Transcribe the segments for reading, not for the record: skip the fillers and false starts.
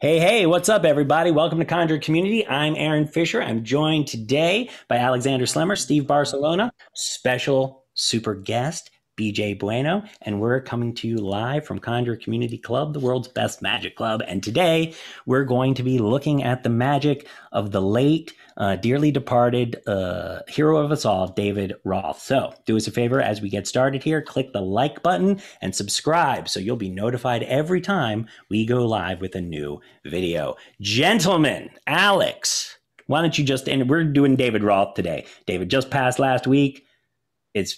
Hey, hey, what's up, everybody? Welcome to Conjuror Community. I'm Aaron Fisher. I'm joined today by Alexander Slemmer, Steve Barcelona, special super guest, BJ Bueno, and we're coming to you live from Conjuror Community Club, the world's best magic club. And today we're going to be looking at the magic of the late, dearly departed hero of us all, David Roth. So do us a favor as we get started here, click the like button and subscribe so you'll be notified every time we go live with a new video. Gentlemen, Alex, why don't you just, and we're doing David Roth today. David just passed last week. It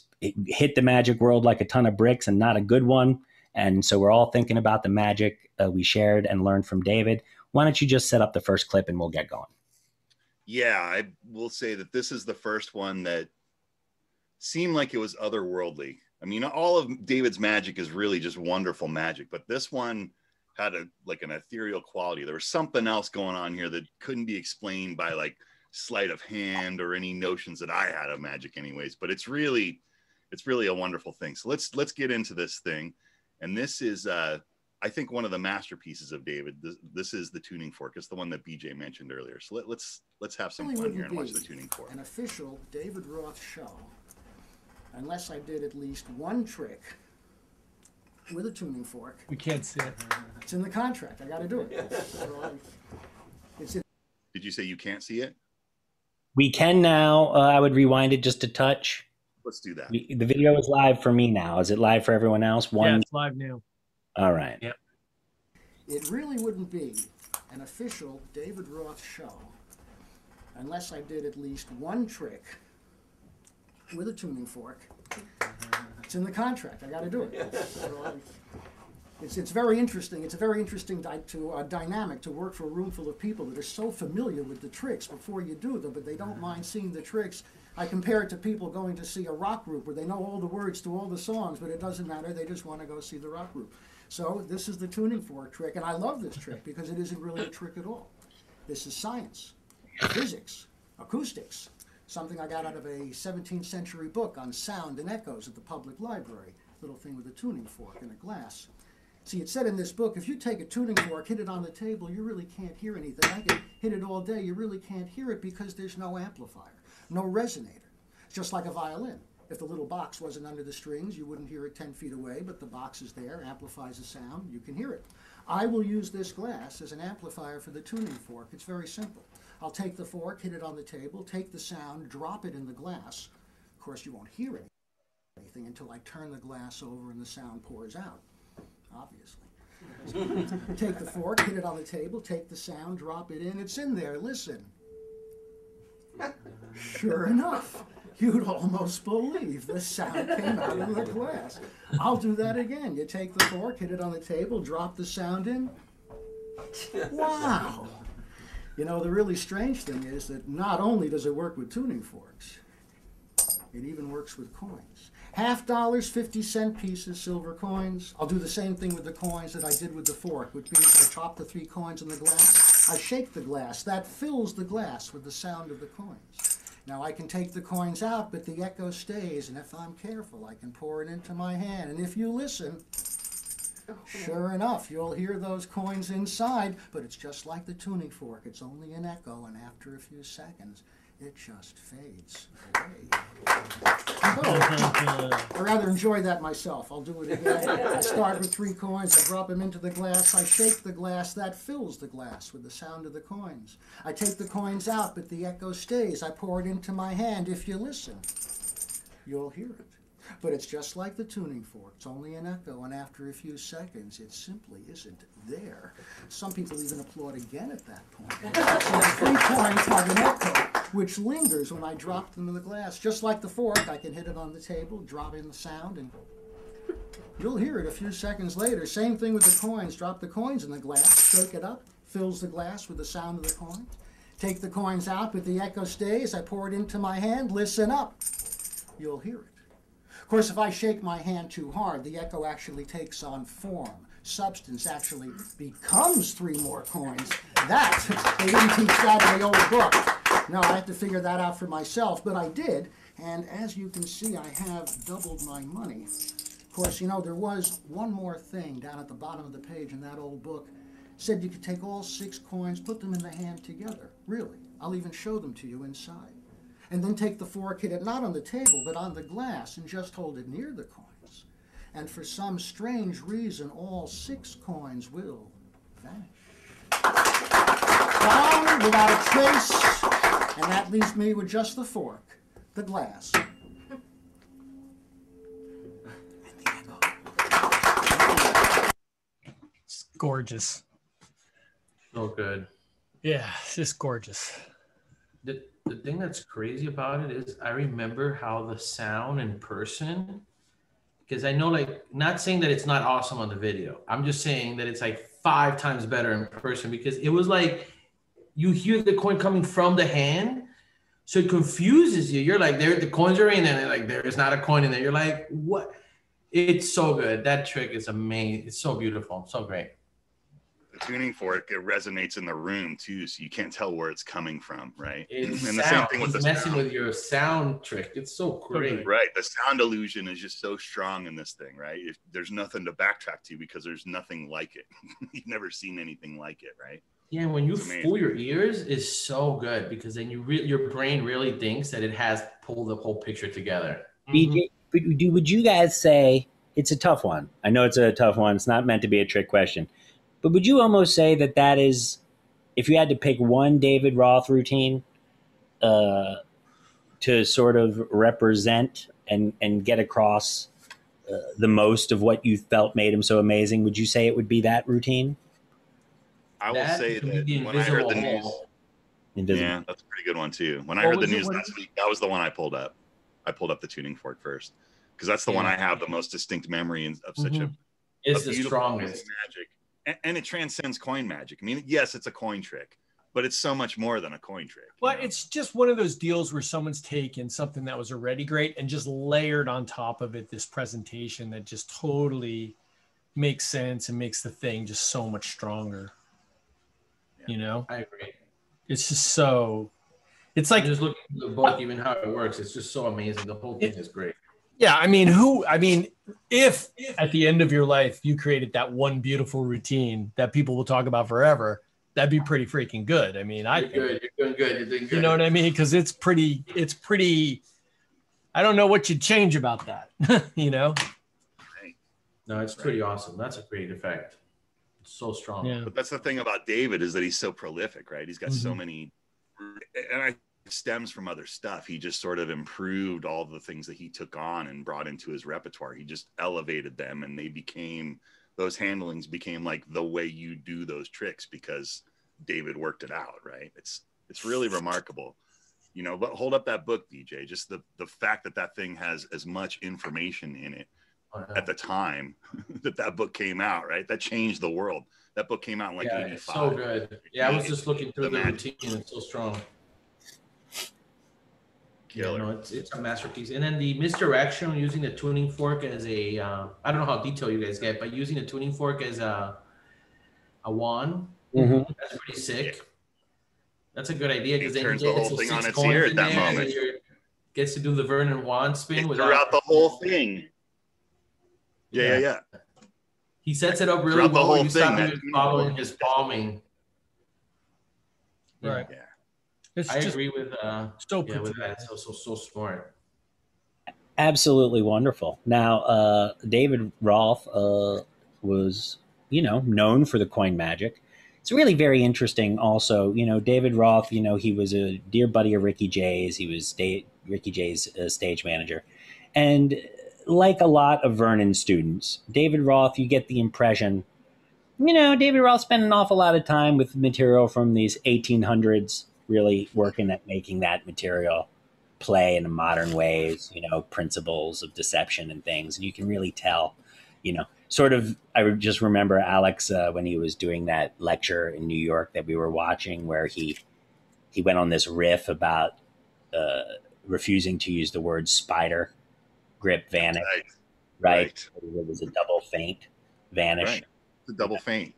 hit the magic world like a ton of bricks and not a good one. And so we're all thinking about the magic we shared and learned from David. Why don't you just set up the first clip and we'll get going? Yeah, I will say that this is the first one that seemed like it was otherworldly. I mean, all of David's magic is really just wonderful magic, but this one had an ethereal quality. There was something else going on here that couldn't be explained by like sleight of hand or any notions that I had of magic anyways, but it's really a wonderful thing. So let's get into this thing. And this is I think one of the masterpieces of David. This is the tuning fork. It's the one that BJ mentioned earlier. So let's have some fun here and watch the tuning fork. An official David Roth show, unless I did at least one trick with a tuning fork. We can't see it. It's in the contract. I got to do it. So Did you say you can't see it? We can now. I would rewind it just a touch. Let's do that. The video is live for me now. Is it live for everyone else? Yeah, it's live now. All right. Yep. it really wouldn't be an official David Roth show unless I did at least one trick with a tuning fork. It's in the contract. I got to do it. So it's very interesting. It's a very interesting dynamic to work for a room full of people that are so familiar with the tricks before you do them, but they don't mind seeing the tricks. I compare it to people going to see a rock group where they know all the words to all the songs, but it doesn't matter. They just want to go see the rock group. So this is the tuning fork trick, and I love this trick because it isn't really a trick at all. This is science, physics, acoustics, something I got out of a 17th century book on sound and echoes at the public library. Little thing with a tuning fork and a glass. See, it said in this book, if you take a tuning fork, hit it on the table, you really can't hear anything. I can hit it all day, you really can't hear it because there's no amplifier, no resonator. It's just like a violin. If the little box wasn't under the strings, you wouldn't hear it 10 feet away, but the box is there, amplifies the sound, you can hear it. I will use this glass as an amplifier for the tuning fork. It's very simple. I'll take the fork, hit it on the table, take the sound, drop it in the glass. Of course, you won't hear anything until I turn the glass over and the sound pours out. Obviously. So, take the fork, hit it on the table, take the sound, drop it in. It's in there. Listen. Sure enough, you'd almost believe the sound came out of the glass. I'll do that again. You take the fork, hit it on the table, drop the sound in. Wow. You know, the really strange thing is that not only does it work with tuning forks, it even works with coins. $50, 50-cent pieces, silver coins. I'll do the same thing with the coins that I did with the fork, which means I drop the 3 coins in the glass, I shake the glass. That fills the glass with the sound of the coins. Now I can take the coins out, but the echo stays, and if I'm careful, I can pour it into my hand. And if you listen, sure enough, you'll hear those coins inside, but it's just like the tuning fork. It's only an echo, and after a few seconds, it just fades away. I rather enjoy that myself. I'll do it again. I start with 3 coins, I drop them into the glass, I shake the glass, that fills the glass with the sound of the coins. I take the coins out, but the echo stays. I pour it into my hand. If you listen, you'll hear it. But it's just like the tuning fork. It's only an echo, and after a few seconds, it simply isn't there. Some people even applaud again at that point. So the 3 coins have an echo, which lingers when I drop them in the glass. Just like the fork, I can hit it on the table, drop in the sound, and you'll hear it a few seconds later. Same thing with the coins. Drop the coins in the glass, shake it up, fills the glass with the sound of the coins. Take the coins out, but the echo stays. I pour it into my hand. Listen up. You'll hear it. Of course, if I shake my hand too hard, the echo actually takes on form. Substance actually becomes 3 more coins. That, they didn't teach that in the old book. No, I had to figure that out for myself, but I did. And as you can see, I have doubled my money. Of course, you know, there was one more thing down at the bottom of the page in that old book. Said you could take all 6 coins, put them in the hand together. Really. I'll even show them to you inside. And then take the fork, hit it not on the table, but on the glass, and just hold it near the coins. And for some strange reason, all 6 coins will vanish. Gone without a trace, and that leaves me with just the fork, the glass. It's gorgeous. So good. Yeah, it's just gorgeous. The thing that's crazy about it is I remember how the sound in person, because I know, like, not saying that it's not awesome on the video. I'm just saying that it's like 5 times better in person, because it was like you hear the coin coming from the hand. So it confuses you. You're like, there, the coins are in, and like, there is not a coin in there. You're like, what? It's so good. That trick is amazing. It's so beautiful. So great. The tuning fork, it resonates in the room too, so you can't tell where it's coming from, right? It's and the sound. same thing with He's the messing sound. with your sound trick. It's so great. Right, the sound illusion is just so strong in this thing, right? If there's nothing to backtrack to, because there's nothing like it. You've never seen anything like it, right? Yeah, when you fool your ears is so good, because then your brain really thinks that it has pulled the whole picture together. BJ, would you guys say, it's a tough one? I know it's a tough one. It's not meant to be a trick question. But would you almost say that that is, if you had to pick one David Roth routine to sort of represent and get across the most of what you felt made him so amazing, would you say it would be that routine? I will say that when I heard the news, yeah, that's a pretty good one too. When I heard the news last week, that was the one I pulled up. I pulled up the tuning fork first, because that's the one I have the most distinct memory of such a It's the strongest magic. And it transcends coin magic. I mean, yes, it's a coin trick, but it's so much more than a coin trick. Well, it's just one of those deals where someone's taken something that was already great and just layered on top of it this presentation that just totally makes sense and makes the thing just so much stronger. Yeah. You know? I agree. It's just so... It's like... Just looking at the book, even how it works, it's just so amazing. The whole thing is great. Yeah, I mean, if at the end of your life you created that one beautiful routine that people will talk about forever, that'd be pretty freaking good. I mean, You're doing good. You're doing good. You know what I mean? Because it's pretty. I don't know what you'd change about that. You know? No, it's pretty awesome. That's a great effect. It's so strong. Yeah. But that's the thing about David, is that he's so prolific, right? He's got so many, and stems from other stuff. He just sort of improved all the things that he took on and brought into his repertoire. He just elevated them, and those handlings became like the way you do those tricks, because David worked it out, right? It's really remarkable, you know. But hold up that book, DJ. Just the fact that thing has as much information in it at the time that book came out, right? That changed the world. That book came out in like 85. It's so good. Yeah, I was just looking through the routine. It's so strong. Yeah, no, it's a masterpiece. And then the misdirection, using the tuning fork as a I don't know how detailed you guys get, but using the tuning fork as a wand, that's pretty sick. That's a good idea, because then turns the whole thing on its ear at that moment. Gets to do the Vernon wand spin throughout the whole thing. Yeah. He sets it up really well. You stop him following his palming. Right. Yeah. I agree with with that. So smart. Absolutely wonderful. Now, David Roth was, known for the coin magic. It's really very interesting. Also, David Roth. He was a dear buddy of Ricky Jay's. He was Ricky Jay's stage manager, and like a lot of Vernon students, David Roth, you get the impression, David Roth spent an awful lot of time with material from these 1800s. Really working at making that material play in modern ways, principles of deception and things. And you can really tell, sort of, I just remember Alex, when he was doing that lecture in New York that we were watching, where he went on this riff about refusing to use the word spider grip vanish, right? It was a double feint vanish. Right. It's a double feint.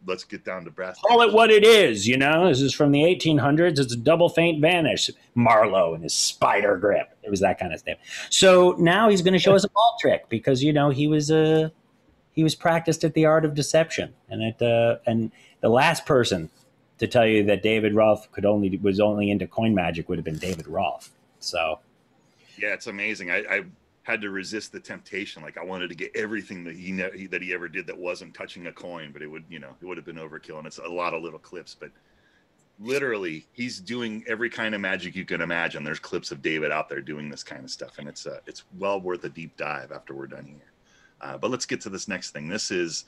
Let's get down to brass. Call it what it is, This is from the 1800s. It's a double feint vanish. Marlowe and his spider grip. It was that kind of stuff. So now he's going to show us a ball trick, because he was practiced at the art of deception, and the last person to tell you that David Roth was only into coin magic would have been David Roth. So yeah, it's amazing. I had to resist the temptation. Like I wanted to get everything that he ever did that wasn't touching a coin, but it would have been overkill. And it's a lot of little clips, but literally he's doing every kind of magic you can imagine. There's clips of David out there doing this kind of stuff, and it's well worth a deep dive after we're done here. But let's get to this next thing. This is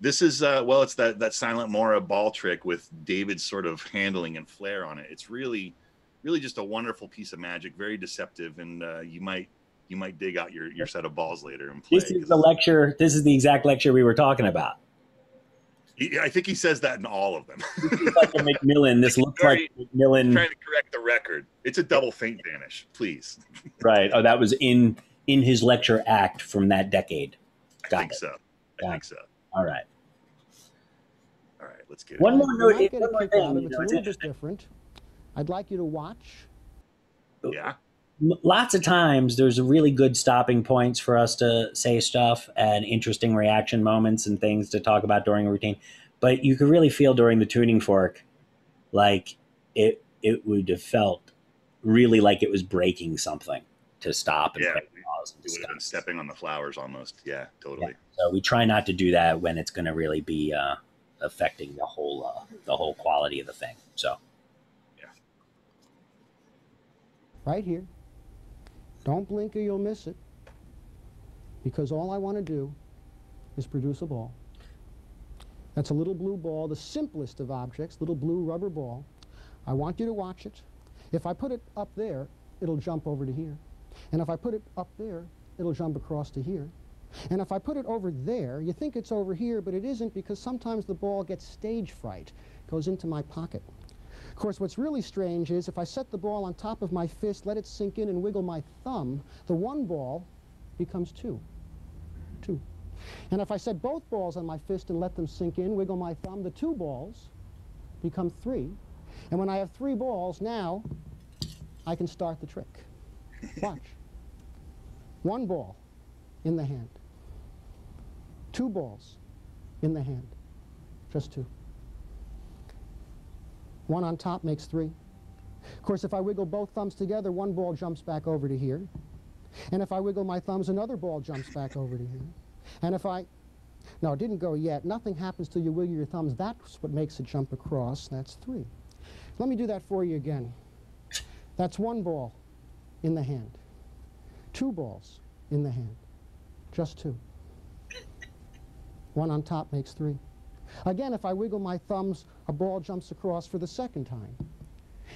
well, it's that Silent Mora ball trick with David's sort of handling and flair on it. It's really just a wonderful piece of magic, very deceptive, and you might dig out your set of balls later and play. This is the lecture. This is the exact lecture we were talking about. I think he says that in all of them. Like a Macmillan. This looks like Macmillan. Trying to correct the record. It's a double faint vanish, please. Right. Oh, that was in his lecture act from that decade. I think so. All right. Let's get one it. more note. It's a little bit different. I'd like you to watch. Yeah. Lots of times there's really good stopping points for us to say stuff and interesting reaction moments and things to talk about during a routine. But you could really feel during the tuning fork like it would have felt really like it was breaking something to stop and pause and it would have been stepping on the flowers almost. Yeah, totally. Yeah. So we try not to do that when it's going to really be affecting the whole quality of the thing. So yeah. Right here. Don't blink or you'll miss it, because all I want to do is produce a ball. That's a little blue ball, the simplest of objects, little blue rubber ball. I want you to watch it. If I put it up there, it'll jump over to here. And if I put it up there, it'll jump across to here. And if I put it over there, you think it's over here, but it isn't, because sometimes the ball gets stage fright, goes into my pocket. Of course, what's really strange is if I set the ball on top of my fist, let it sink in and wiggle my thumb, the one ball becomes two. And if I set both balls on my fist and let them sink in, wiggle my thumb, the two balls become three. And when I have three balls, now I can start the trick. Watch. One ball in the hand. Two balls in the hand. Just two. One on top makes three. Of course, if I wiggle both thumbs together, one ball jumps back over to here. And if I wiggle my thumbs, another ball jumps back over to here. And if no, it didn't go yet. Nothing happens till you wiggle your thumbs. That's what makes it jump across. That's three. Let me do that for you again. That's one ball in the hand. Two balls in the hand. Just two. One on top makes three. Again, if I wiggle my thumbs, a ball jumps across for the second time.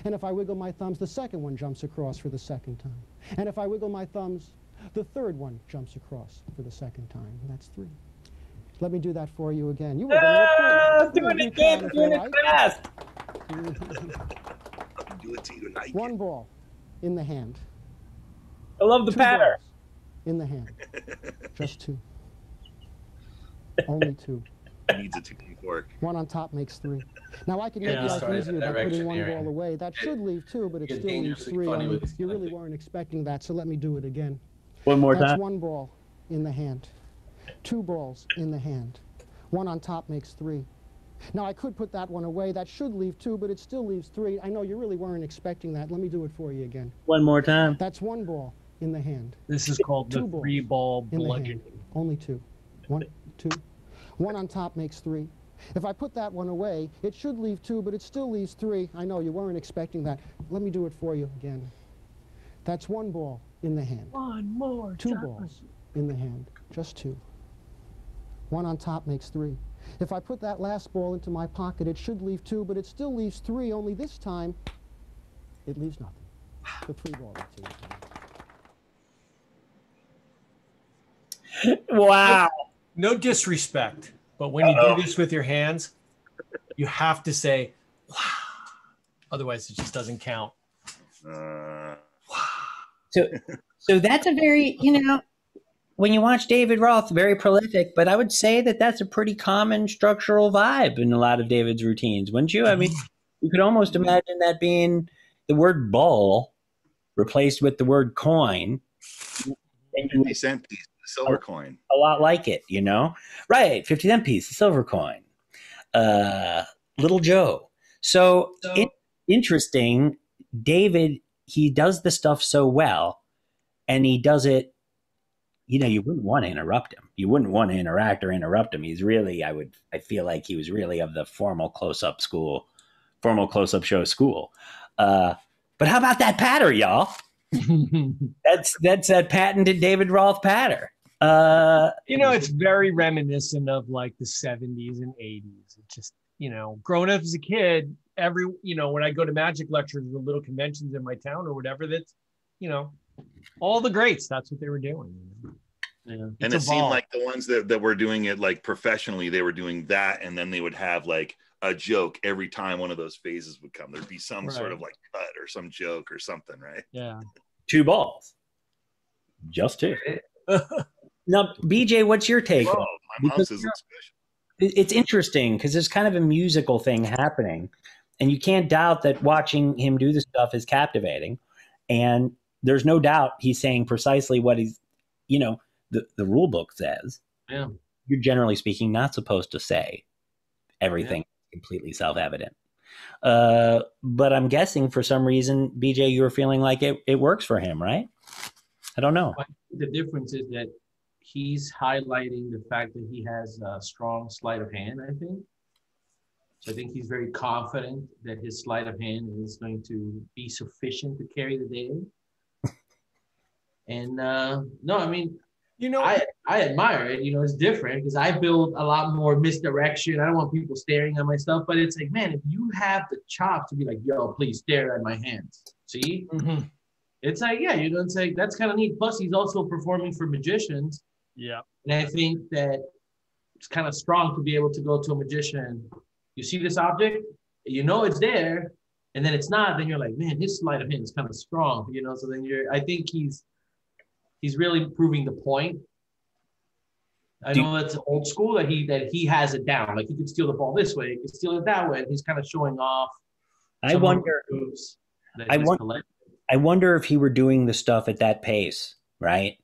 And if I wiggle my thumbs, the second one jumps across for the second time. And if I wiggle my thumbs, the third one jumps across for the second time. That's three. Let me do that for you again. You were doing it again, doing it fast. Do it to you like one ball in the hand. I love the pattern. In the hand. Just two. Only two. Needs a tuning fork. One on top makes three. Now I can make life easier by putting one ball away. That should leave two, but it still leaves three. You really weren't expecting that, so let me do it again. One more time. That's one ball in the hand. Two balls in the hand. One on top makes three. Now I could put that one away. That should leave two, but it still leaves three. I know you really weren't expecting that. Let me do it for you again. One more time. That's one ball in the hand. This is called the three-ball bludgeoning. Only two. One, two. One on top makes three. If I put that one away, it should leave two, but it still leaves three. I know you weren't expecting that. Let me do it for you again. That's one ball in the hand. One more Two balls in the hand. Just two. One on top makes three. If I put that last ball into my pocket, it should leave two, but it still leaves three, only this time it leaves nothing. The three ball routine. Wow. No disrespect, but when you do this with your hands, you have to say, wow. Otherwise, it just doesn't count. So that's a very, when you watch David Roth, very prolific, but I would say that that's a pretty common structural vibe in a lot of David's routines, wouldn't you? I mean, you could almost imagine that being the word ball replaced with the word coin. And 50-cent piece, the silver coin. A lot like it, Right, 50-cent piece, the silver coin. Little Joe. So interesting. David, he does the stuff so well, and he does it. You wouldn't want to interrupt him. You wouldn't want to interact or interrupt him. He's really, I feel like he was really of the formal close-up show school. But how about that patter, y'all? That's that patented David Roth patter. It's very reminiscent of like the 70s and 80s. It's just, growing up as a kid, when I go to magic lectures or little conventions in my town or whatever, that's, all the greats, that's what they were doing. Yeah. And it seemed like the ones that were doing it like professionally, they were doing that, and then they would have like a joke every time one of those phases would come. There'd be some sort of like cut or some joke or something, right? Yeah. 2 balls. Just 2. Now, BJ, what's your take? Whoa, my mom says it's special. It's interesting because there's kind of a musical thing happening, and you can't doubt that watching him do this stuff is captivating. And there's no doubt he's saying precisely what he's, the rule book says. Yeah. You're generally speaking not supposed to say everything completely self-evident. But I'm guessing for some reason, BJ, you were feeling like it works for him, right? I don't know. The difference is that he's highlighting the fact that he has a strong sleight of hand, I think. So I think he's very confident that his sleight of hand is going to be sufficient to carry the day. And no, I mean, I admire it. It's different because I build a lot more misdirection. I don't want people staring at my stuff, but it's like, man, if you have the chops to be like, yo, please stare at my hands. See? Mm-hmm. It's like, yeah, it's like, that's kind of neat. Plus, he's also performing for magicians. Yeah. And I think that it's kind of strong to be able to go to a magician. You see this object, it's there, and then it's not. Then you're like, man, his sleight of hand is kind of strong, So then I think he's really proving the point. I know that's old school that he has it down. Like he could steal the ball this way, he could steal it that way, and he's kind of showing off. I wonder if he were doing the stuff at that pace, right?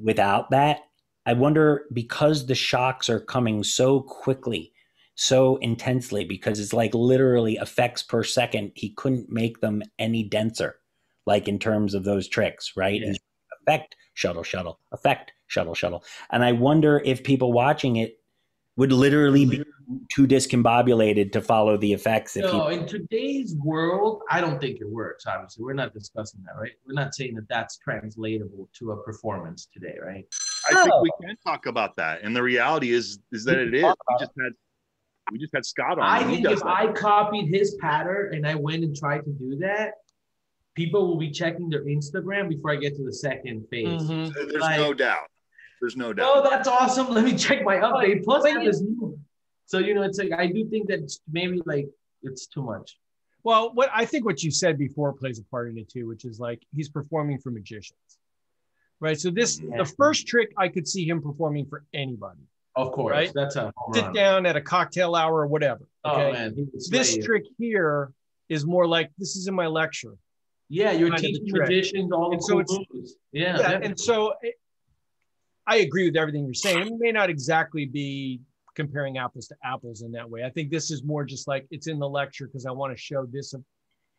Without that, I wonder, because the shocks are coming so quickly, so intensely, because it's like literally effects per second, he couldn't make them any denser, like in terms of those tricks, right? Yeah. Effect, shuttle, effect, shuttle. And I wonder if people watching it would literally be too discombobulated to follow the effects. In today's world, I don't think it works, obviously. We're not discussing that, right? We're not saying that that's translatable to a performance today, right? I think we can talk about that. And the reality is that it is. We just had Scott on. I think if I copied his pattern and I went and tried to do that, people will be checking their Instagram before I get to the second phase. Mm-hmm. There's no doubt. There's no doubt. Oh, that's awesome. Let me check my update. Plus, I have this new. So, it's like, I do think that maybe like it's too much. Well, what you said before plays a part in it too, which is like he's performing for magicians, right? So the first trick I could see him performing for anybody. Of course, right? That's a sit down at a cocktail hour or whatever. Okay? Oh man, this trick here is more like this is in my lecture. Yeah, you're teaching magicians all the cool moves. Yeah, and so I agree with everything you're saying. It may not exactly be comparing apples to apples in that way. I think this is more just like it's in the lecture because I want to show this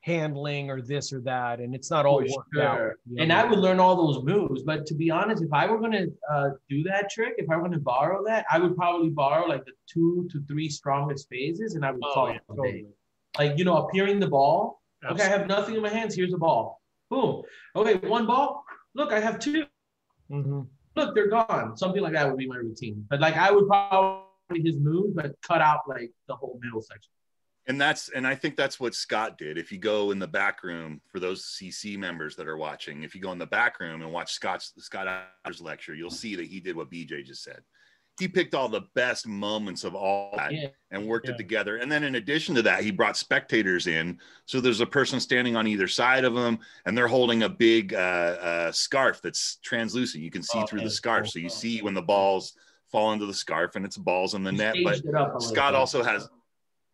handling or this or that, and it's not all worked out. And I would learn all those moves, but to be honest, if I were going to do that trick, if I were going to borrow that, I would probably borrow like the 2 to 3 strongest phases, and I would call it a day. Like, appearing the ball. Absolutely. Okay, I have nothing in my hands. Here's a ball. Boom. Okay, 1 ball. Look, I have 2. Mm-hmm. Look, they're gone. Something like that would be my routine. But like I would probably his moves, but cut out like the whole middle section. And I think that's what Scott did. If you go in the back room, for those CC members that are watching, if you go in the back room and watch Scott Adler's lecture, you'll see that he did what BJ just said. He picked all the best moments of all that and worked it together. And then in addition to that, he brought spectators in. So there's a person standing on either side of him, and they're holding a big scarf that's translucent. You can see through the scarf. So you see when the balls fall into the scarf, and it's balls in the net. But Scott also has...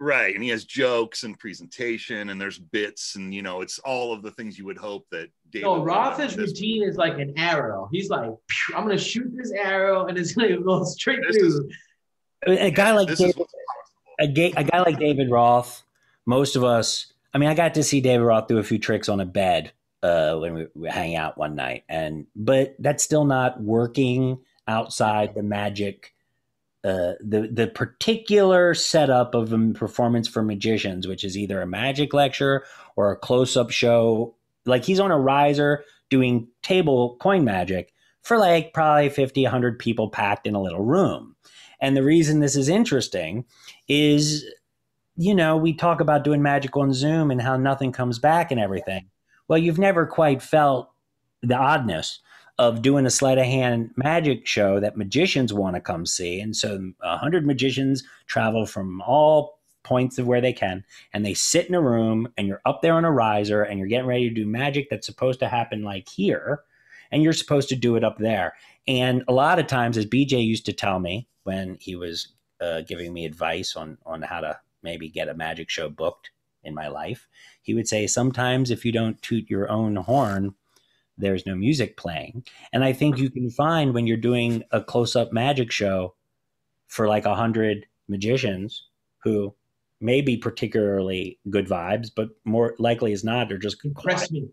Right, and he has jokes and presentation, and there's bits, and it's all of the things you would hope that David. No, Roth's routine is like an arrow. He's like, I'm gonna shoot this arrow, and it's gonna go straight through. A guy like David, a guy like David Roth, most of us, I mean, I got to see David Roth do a few tricks on a bed when we were hanging out one night, but that's still not working outside the magic, the particular setup of a performance for magicians, which is either a magic lecture or a close-up show. Like he's on a riser doing table coin magic for like probably 50, 100 people packed in a little room. And the reason this is interesting is, we talk about doing magic on Zoom and how nothing comes back and everything. Well, you've never quite felt the oddness of doing a sleight of hand magic show that magicians want to come see. And so 100 magicians travel from all points of where they can, and they sit in a room, and you're up there on a riser, and you're getting ready to do magic that's supposed to happen like here, and you're supposed to do it up there. And a lot of times, as BJ used to tell me when he was giving me advice on how to maybe get a magic show booked in my life, he would say, sometimes if you don't toot your own horn, there's no music playing. And I think you can find when you're doing a close-up magic show for like 100 magicians who may be particularly good vibes, but more likely as not, they're just Impress me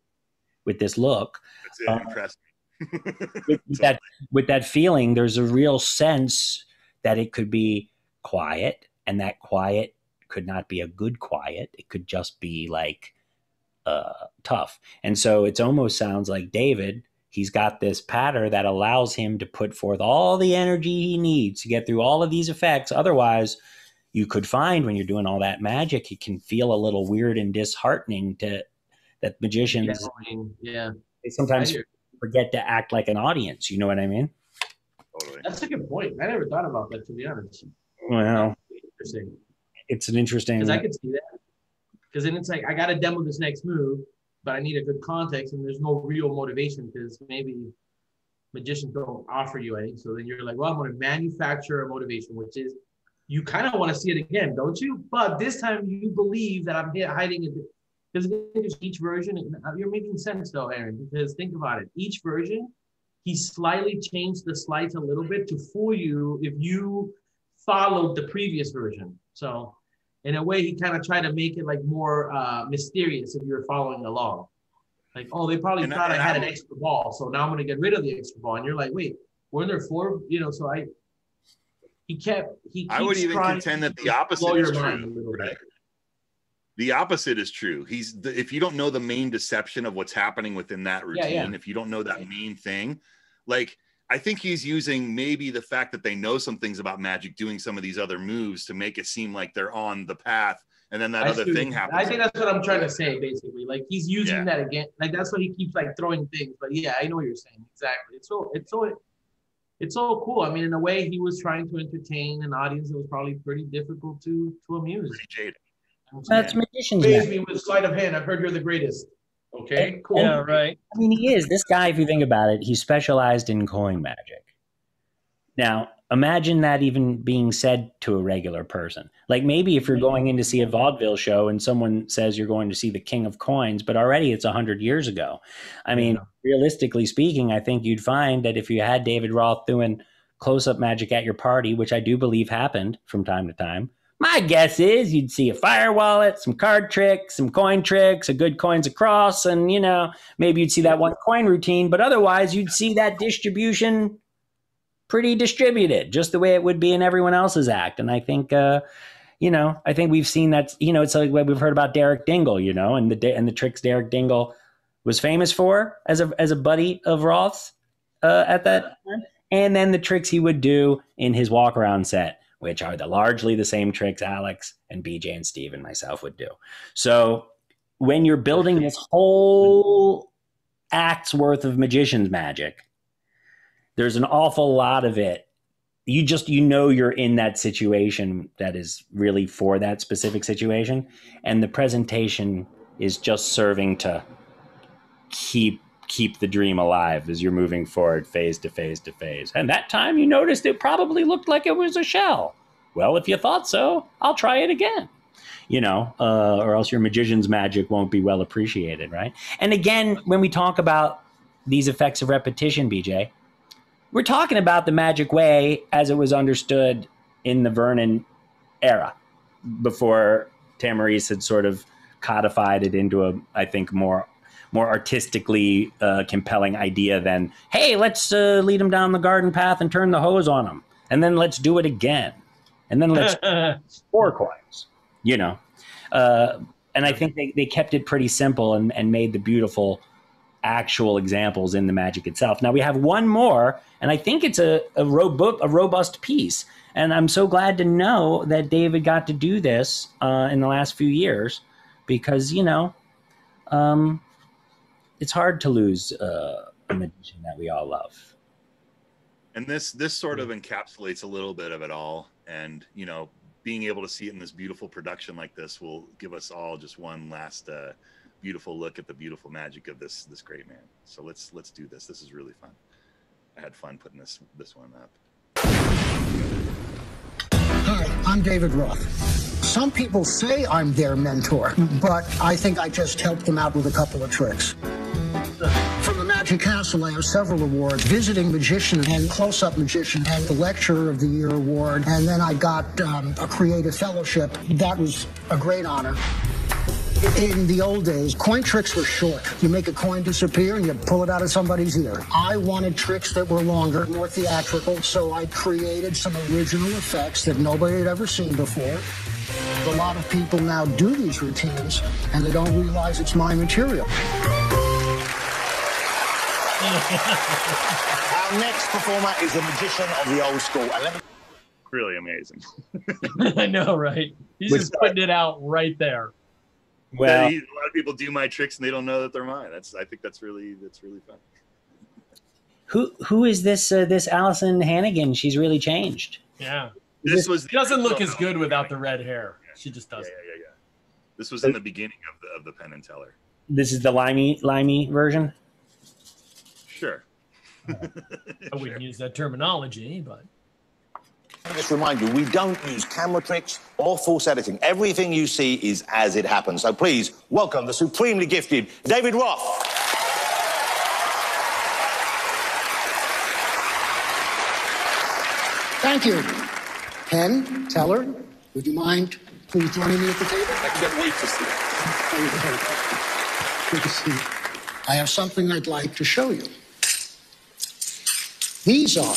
with this look. That's it. Impress me. with that feeling, there's a real sense that it could be quiet, and that quiet could not be a good quiet. It could just be like tough. And so it almost sounds like David, he's got this pattern that allows him to put forth all the energy he needs to get through all of these effects. Otherwise, you could find when you're doing all that magic, it can feel a little weird and disheartening that magicians, they sometimes forget to act like an audience. You know what I mean? Totally. That's a good point. I never thought about that, to be honest. Well, interesting. It's an interesting. Because I could see that. Because then it's like, I got to demo this next move, but I need a good context, and there's no real motivation because maybe magicians don't offer you any. So then you're like, well, I'm going to manufacture a motivation, which is you kind of want to see it again, don't you? But this time you believe that I'm here hiding it. Because each version, you're making sense though, Aaron, because think about it. Each version, he slightly changed the slides a little bit to fool you if you followed the previous version. So in a way, he kind of tried to make it like more mysterious if you're following along. Like, oh, they probably thought I had an extra ball, so now I'm going to get rid of the extra ball. And you're like, wait, weren't there four? So I would even contend that the opposite is true. Right? The opposite is true. If you don't know the main deception of what's happening within that routine, if you don't know that main thing, like, I think he's using maybe the fact that they know some things about magic, doing some of these other moves to make it seem like they're on the path. And then that other thing happens. I think that's what I'm trying to say, basically. Like, he's using that again. Like, that's what he keeps like throwing things. But yeah, I know what you're saying. Exactly. It's so cool. I mean, in a way, he was trying to entertain an audience that was probably pretty difficult to amuse. Pretty jaded. That's magician's Amaze me with sleight of hand. I've heard you're the greatest. Okay, cool. Yeah, right. I mean, he is. This guy, if you think about it, he's specialized in coin magic. Now, imagine that even being said to a regular person. Like, maybe if you're going in to see a vaudeville show and someone says you're going to see the King of Coins, but already it's 100 years ago. I mean, realistically speaking, I think you'd find that if you had David Roth doing close-up magic at your party, which I do believe happened from time to time, my guess is you'd see a fire wallet, some card tricks, some coin tricks, a good coins across, and, maybe you'd see that one coin routine, but otherwise you'd see that distribution pretty distributed, just the way it would be in everyone else's act. And I think, I think we've seen that, it's like what we've heard about Derek Dingle, and the tricks Derek Dingle was famous for as a buddy of Roth's at that time. And then the tricks he would do in his walk around set, which are largely the same tricks Alex and BJ and Steve and myself would do. So when you're building this whole act's worth of magician's magic, there's an awful lot of it. You're in that situation that is really for that specific situation. And the presentation is just serving to keep the dream alive as you're moving forward phase to phase to phase. And that time you noticed it probably looked like it was a shell. Well, if you thought so, I'll try it again. Or else your magician's magic won't be well appreciated, right? And again, when we talk about these effects of repetition, BJ, we're talking about the magic way as it was understood in the Vernon era. before Tamarice had sort of codified it into a, I think, more artistically compelling idea than, hey, let's lead them down the garden path and turn the hose on them, and then let's do it again, and then let's 4 coins, you know. And I think they kept it pretty simple and made the beautiful actual examples in the magic itself. Now we have one more, and I think it's a robust piece. And I'm so glad to know that David got to do this in the last few years, because, you know, it's hard to lose a magician that we all love. And this sort of encapsulates a little bit of it all. And, you know, being able to see it in this beautiful production like this will give us all just one last beautiful look at the beautiful magic of this great man. So let's do this. This is really fun. I had fun putting this one up. Hi, I'm David Roth. Some people say I'm their mentor, but I think I just helped them out with a couple of tricks. From the Magic Castle, I have several awards: Visiting Magician and Close-Up Magician, and the Lecturer of the Year award. And then I got a Creative Fellowship. That was a great honor. In the old days, coin tricks were short. You make a coin disappear and you pull it out of somebody's ear. I wanted tricks that were longer, more theatrical, so I created some original effects that nobody had ever seen before. A lot of people now do these routines, and they don't realize it's my material. Our next performer is a magician of the old school. Really amazing. I know, right? He's just putting it out right there. Well, a lot of people do my tricks and they don't know that they're mine. I think that's really fun. Who is this this Allison Hannigan? She's really changed. Yeah. She doesn't look as good without the red hair. She just doesn't. Yeah. This was in the beginning of the Penn and Teller. This is the limey version. Sure. I wouldn't use that terminology, but Just remind you, we don't use camera tricks or false editing. Everything you see is as it happens. So please welcome the supremely gifted David Roth. Thank you. Penn, Teller, would you mind please joining me at the table? I can't wait to see it. Good to see you. I have something I'd like to show you. These are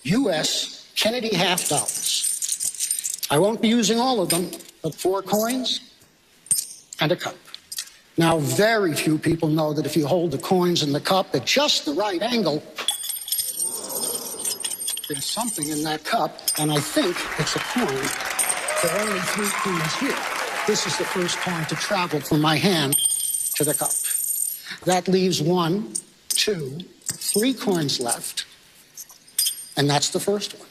U.S. Kennedy half dollars. I won't be using all of them, but 4 coins and a cup. Now, very few people know that if you hold the coins and the cup at just the right angle, there's something in that cup, and I think it's a coin. There are only 3 coins here. This is the first coin to travel from my hand to the cup. That leaves 1, 2, 3 coins left, and that's the first one.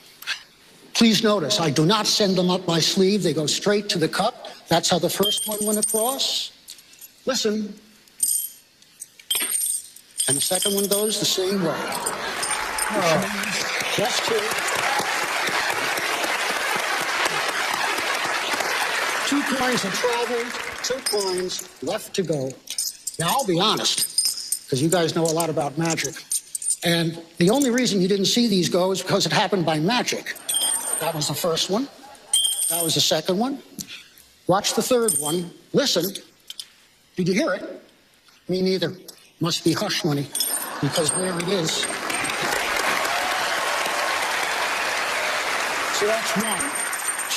Please notice, I do not send them up my sleeve. They go straight to the cup. That's how the first one went across. Listen. And the second one goes the same way. Just 2. 2 coins have traveled, 2 coins left to go. Now, I'll be honest, because you guys know a lot about magic. And the only reason you didn't see these go is because it happened by magic. That was the first one. That was the second one. Watch the third one. Listen. Did you hear it? Me neither. Must be hush money, because there it is. So that's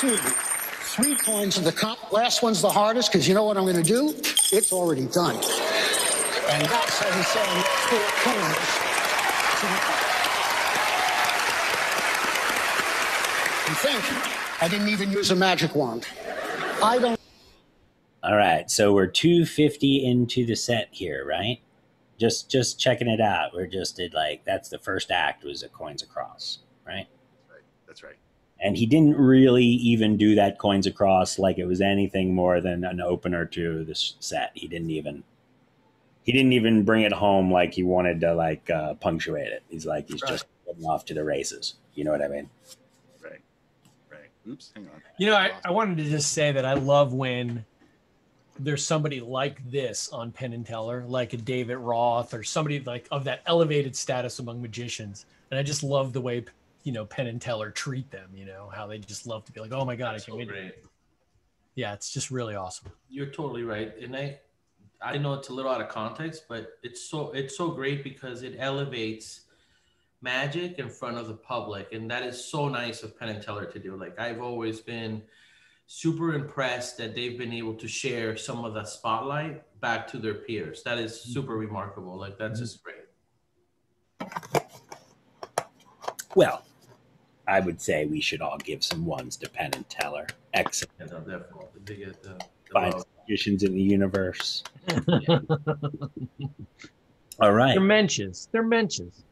1, 2, 3 coins in the cup. Last one's the hardest, because you know what I'm going to do? It's already done. And that's how we say 4 coins to the cup. You think I didn't even use a magic wand. I don't. All right, so we're 250 into the set here, right? Just checking it out. We're just did like, that's the first act was a coins across, right? That's right. And he didn't really even do that coins across like it was anything more than an opener to this set. He didn't even bring it home like he wanted to like punctuate it. He's just getting off to the races. You know what I mean? Right. Oops, hang on. You know, I wanted to just say that I love when there's somebody like this on Penn and Teller, like a David Roth or somebody like of that elevated status among magicians. And I just love the way you know, Penn and Teller treat them, you know, how they just love to be like, oh my God, I can't wait. Yeah, it's just really awesome. You're totally right. And I know it's a little out of context, but it's so great because it elevates magic in front of the public. And that is so nice of Penn and Teller to do. Like, I've always been super impressed that they've been able to share some of the spotlight back to their peers. That is super remarkable. Like, that's just great. Well, I would say we should all give some ones to Penn and Teller. Excellent. Yeah, no, definitely. They get the Finest magicians in the universe. All right. They're mentions. They're mentions.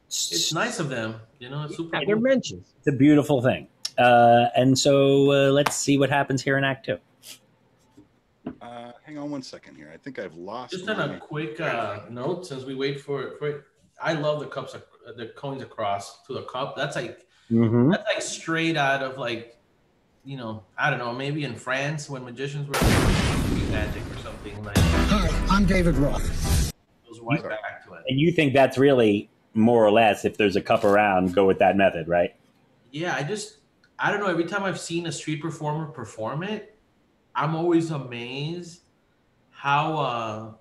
It's nice of them. You know, it's super Yeah, they're cool. mentions. It's a beautiful thing. And so let's see what happens here in Act 2. Hang on one second here. I think I've lost. Just on a quick note, since we wait for it, I love the cups, the coins across to the cup. That's like that's like straight out of, like, you know, I don't know, maybe in France when magicians were doing magic or something like. Hi, I'm David Roth. Goes right back to it. And you think that's really more or less, if there's a cup around, go with that method, right? Yeah, I don't know. Every time I've seen a street performer perform it, I'm always amazed how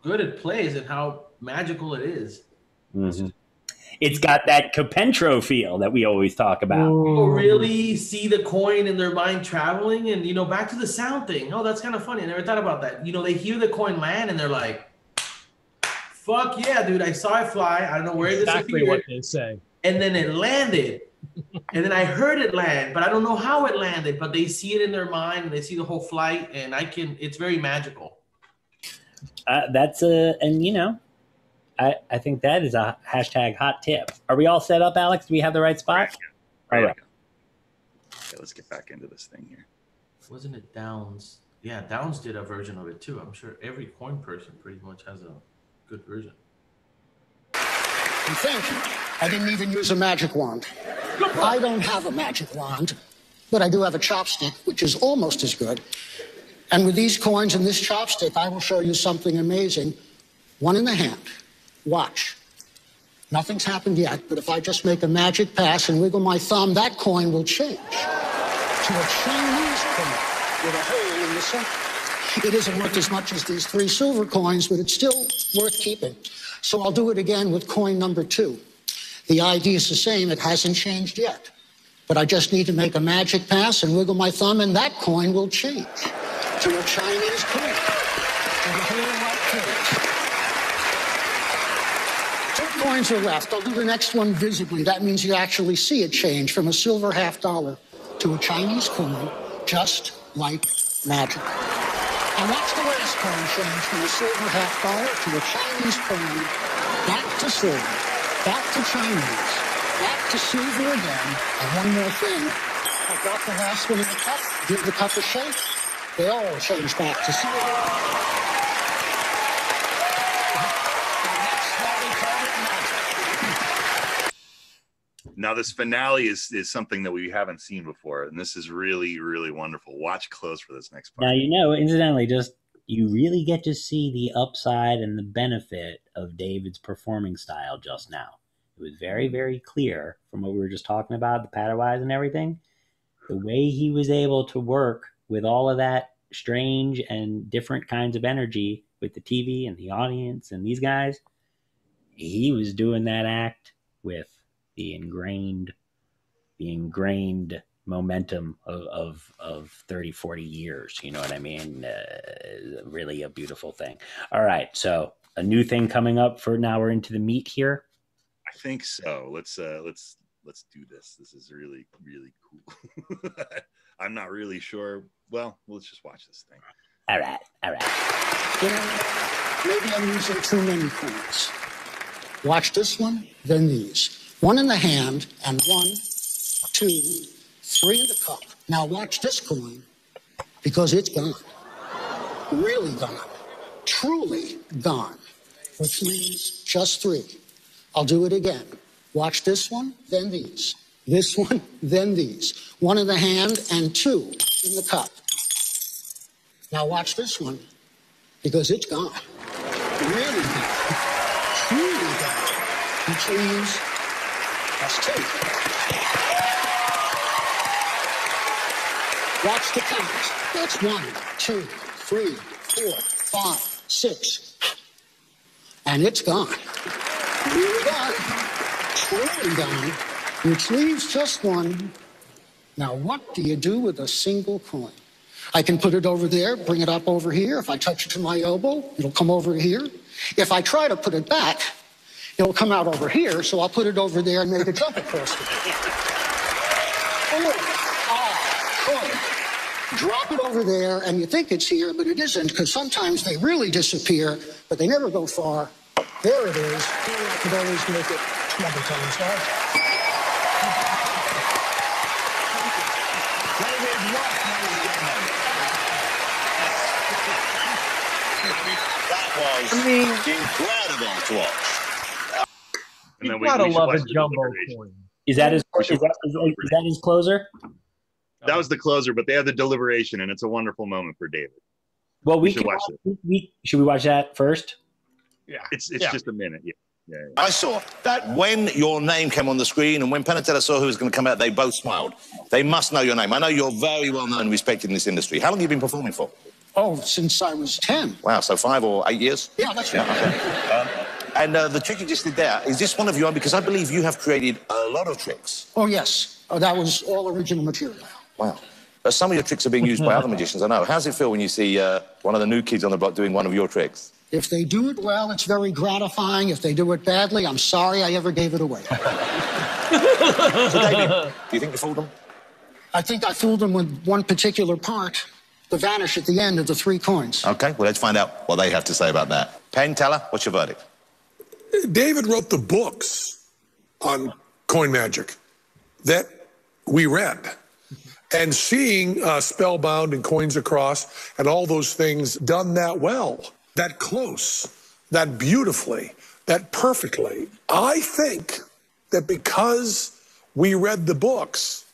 good it plays and how magical it is. It's got that Capentro feel that we always talk about. People really see the coin in their mind traveling, and, you know, back to the sound thing. Oh, that's kind of funny. I never thought about that. You know, they hear the coin land and they're like, fuck yeah, dude, I saw it fly. I don't know where it disappeared. Exactly what they say. And then it landed. And then I heard it land, but I don't know how it landed, but they see it in their mind and they see the whole flight, and it's very magical. And you know, I think that is a hashtag hot tip. Are we all set up, Alex? Do we have the right spot? All right. Okay, let's get back into this thing here. Wasn't it Downs? Yeah, Downs did a version of it too. I'm sure every coin person pretty much has a good version. And thank you. I didn't even use a magic wand. I don't have a magic wand, but I do have a chopstick, which is almost as good. And with these coins and this chopstick, I will show you something amazing. One in the hand. Watch. Nothing's happened yet, but if I just make a magic pass and wiggle my thumb, that coin will change to a Chinese coin with a hole in the center. It isn't worth as much as these 3 silver coins, but it's still worth keeping. So I'll do it again with coin number 2. The idea is the same. It hasn't changed yet. But I just need to make a magic pass and wiggle my thumb, and that coin will change to a Chinese coin with a hole like this. 2 coins are left. I'll do the next one visibly. That means you actually see it change from a silver $half to a Chinese coin, just like magic. And watch the last coin change from a silver $half to a Chinese coin, back to silver, back to Chinese, back to silver again. And one more thing. I got the last one in the cup, give the cup a shake. They all change back to silver. Now, this finale is something that we haven't seen before, and this is really, really wonderful. Watch close for this next part. Now, you know, incidentally, just you really get to see the upside and the benefit of David's performing style just now. It was very, very clear from what we were just talking about, the patter-wise and everything, the way he was able to work with all of that strange and different kinds of energy with the TV and the audience and these guys. He was doing that act with the ingrained momentum of 30, 40 years. You know what I mean? Really a beautiful thing. All right. So a new thing coming up for now. We're into the meat here. I think so. Let's do this. This is really, really cool. I'm not really sure. Well, let's just watch this thing. All right. You know, maybe I'm using too many coins. Watch this one, then these. 1 in the hand, and 1, 2, 3 in the cup. Now watch this coin, because it's gone. Really gone. Truly gone. Which means just 3. I'll do it again. Watch this one, then these. This one, then these. 1 in the hand, and 2 in the cup. Now watch this one, because it's gone. Really gone. Truly gone. Which means That's 2. Watch the count. That's 1, 2, 3, 4, 5, 6. And it's gone. Really gone. Really gone. Which leaves just 1. Now, what do you do with a single coin? I can put it over there, bring it up over here. If I touch it to my elbow, it'll come over here. If I try to put it back, it'll come out over here, so I'll put it over there and make a jump across it. Drop it over there, and you think it's here, but it isn't, because sometimes they really disappear, but they never go far. There it is. I could always make it 20 times larger. That was incredible to watch. And then You gotta should love watch a the jumbo deliberation. coin. Is that his? We Is should that, watch the is deliberation. that his closer? That was the closer, but they have the deliberation, and it's a wonderful moment for David. Well, we should can watch it. Should we watch that first? Yeah. It's Yeah. just a minute. Yeah. I saw that when your name came on the screen and when Penn and Teller saw who was going to come out, they both smiled. They must know your name. I know you're very well known and respected in this industry. How long have you been performing for? Oh, since I was 10. Wow, so 5 or 8 years? Yeah, that's right. Okay. And the trick you just did there, is this one of your own? Because I believe you have created a lot of tricks. Oh, yes. That was all original material. Wow. Some of your tricks are being used by other magicians, I know. How does it feel when you see one of the new kids on the block doing one of your tricks? If they do it well, it's very gratifying. If they do it badly, I'm sorry I ever gave it away. So, David, do you think you fooled them? I think I fooled them with one particular part, the vanish at the end of the 3 coins. Okay, well, let's find out what they have to say about that. Penn, Teller, what's your verdict? David wrote the books on coin magic that we read. And seeing Spellbound and Coins Across and all those things done that well, that close, that beautifully, that perfectly, I think that because we read the books,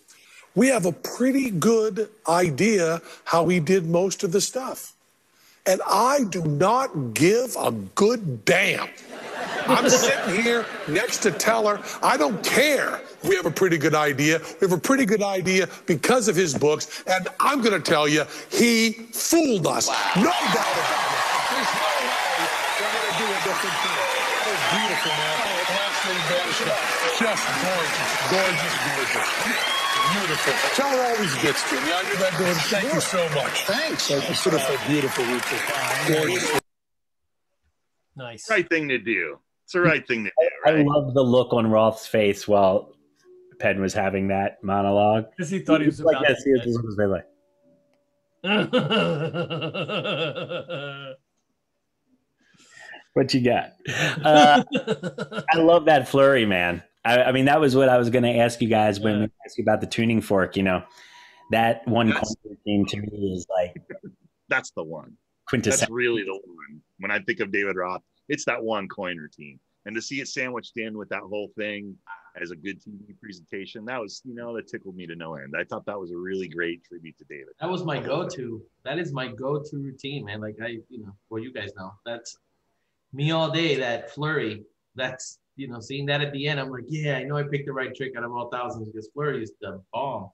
we have a pretty good idea how he did most of the stuff. And I do not give a good damn. I'm sitting here next to Teller. I don't care. We have a pretty good idea. We have a pretty good idea because of his books. And I'm going to tell you, he fooled us. Wow. No doubt about it. There's no way we're going to do a different thing. That was beautiful, man. Just gorgeous, gorgeous. Beautiful. Teller always gets to me. I knew that doing. Thank you so much. Thanks. It's beautiful, beautiful, Gorgeous. Nice. Right thing to do. It's the right thing to do. I Right? love the look on Roth's face while Penn was having that monologue. Because he thought he was like about this. He was just his face like, what you got? I love that flurry, man. I mean, that was what I was going to ask you guys when we asked you about the tuning fork. You know, that one theme to me is like That's the one. quintessential. That's really the one. When I think of David Roth, it's that one coin routine. And to see it sandwiched in with that whole thing as a good TV presentation, that was, that tickled me to no end. I thought that was a really great tribute to David. That was my go-to. That is my go-to routine, man. Like well, you guys know, that's me all day, that flurry. That's, seeing that at the end, I'm like, yeah, I know I picked the right trick out of all thousands because flurry is the bomb.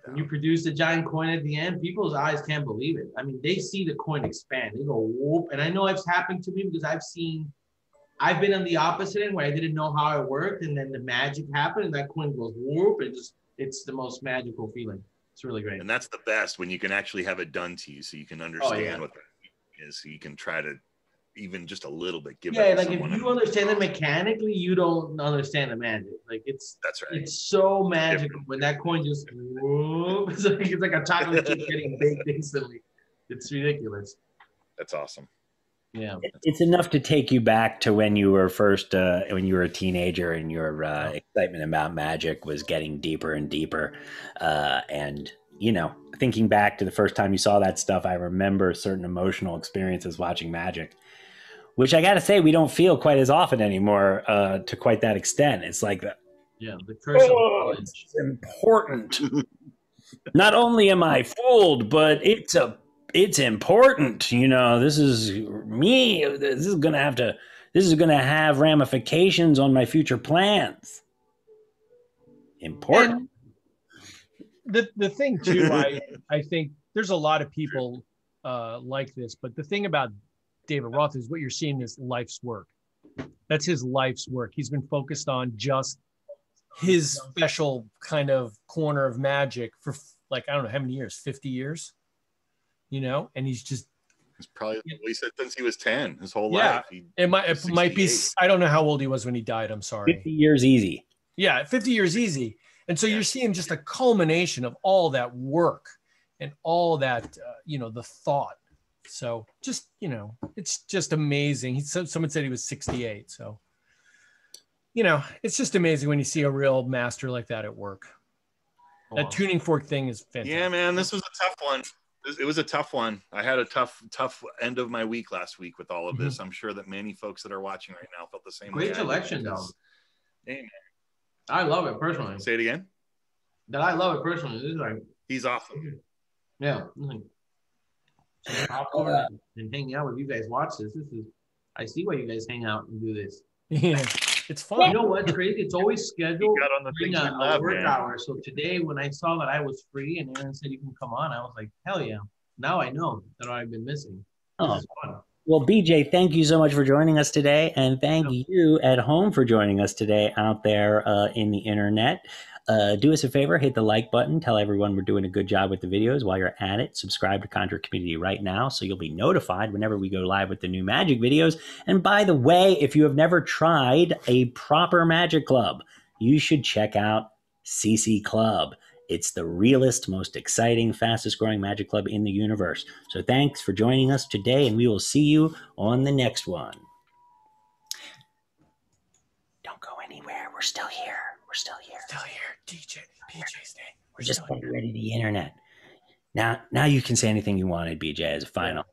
When you produce a giant coin at the end, people's eyes can't believe it. I mean, they see the coin expand. They go, whoop. And I know it's happened to me because I've been on the opposite end where I didn't know how it worked. And then the magic happened and that coin goes whoop. It's the most magical feeling. It's really great. And that's the best when you can actually have it done to you so you can understand what that is. So you can try to even just a little bit give yeah, it to like someone. if you understand it mechanically, you don't understand the magic. Like that's right. It's so magical when that coin just whoop. It's like a chocolate chip getting baked instantly. It's ridiculous. That's awesome. Yeah, it's enough to take you back to when you were first, when you were a teenager and your excitement about magic was getting deeper and deeper. And, thinking back to the first time you saw that stuff, I remember certain emotional experiences watching magic, which I got to say, we don't feel quite as often anymore to quite that extent. It's like the curse of knowledge. It's important. Not only am I fooled, but it's important. This is me. This is going to have to This is going to have ramifications on my future plans. Important. And the thing too, I think there's a lot of people like this, but the thing about David Roth is what you're seeing is life's work. That's his life's work. He's been focused on just his special kind of corner of magic for like, I don't know how many years, 50 years, you know, and he's just. It's probably what he said since he was 10, his whole life. It might be, I don't know how old he was when he died. I'm sorry. 50 years easy. Yeah, 50 years easy. And so you're seeing just a culmination of all that work and all that, you know, the thought. So just, you know, it's just amazing. Someone said he was 68. So, you know, it's just amazing when you see a real master like that at work. That tuning fork thing is fantastic. Yeah, man, this was a tough one. It was a tough one. I had a tough end of my week last week with all of this. I'm sure that many folks that are watching right now felt the same way. Great selection, though. Hey, man. I love it personally. Say it again. That I love it personally. This is like, he's awesome. Yeah. Popcorn and hanging out with you guys. Watch this. I see why you guys hang out and do this. Yeah, it's fun. You know what's crazy? It's always scheduled during a work man. hour. So today, when I saw that I was free and Aaron said you can come on, I was like, hell yeah! Now I know that I've been missing. This is fun. Well, BJ, thank you so much for joining us today, and thank you at home for joining us today out there in the internet. Do us a favor, hit the like button, tell everyone we're doing a good job with the videos. While you're at it, subscribe to Conjuror Community right now so you'll be notified whenever we go live with the new magic videos. And by the way, if you have never tried a proper magic club, you should check out CC Club. It's the realest, most exciting, fastest growing magic club in the universe. So thanks for joining us today, and we will see you on the next one. Don't go anywhere. We're still here. We're still here. Still here. BJ's day. We're just getting ready to the internet. Now you can say anything you wanted, BJ, as a final.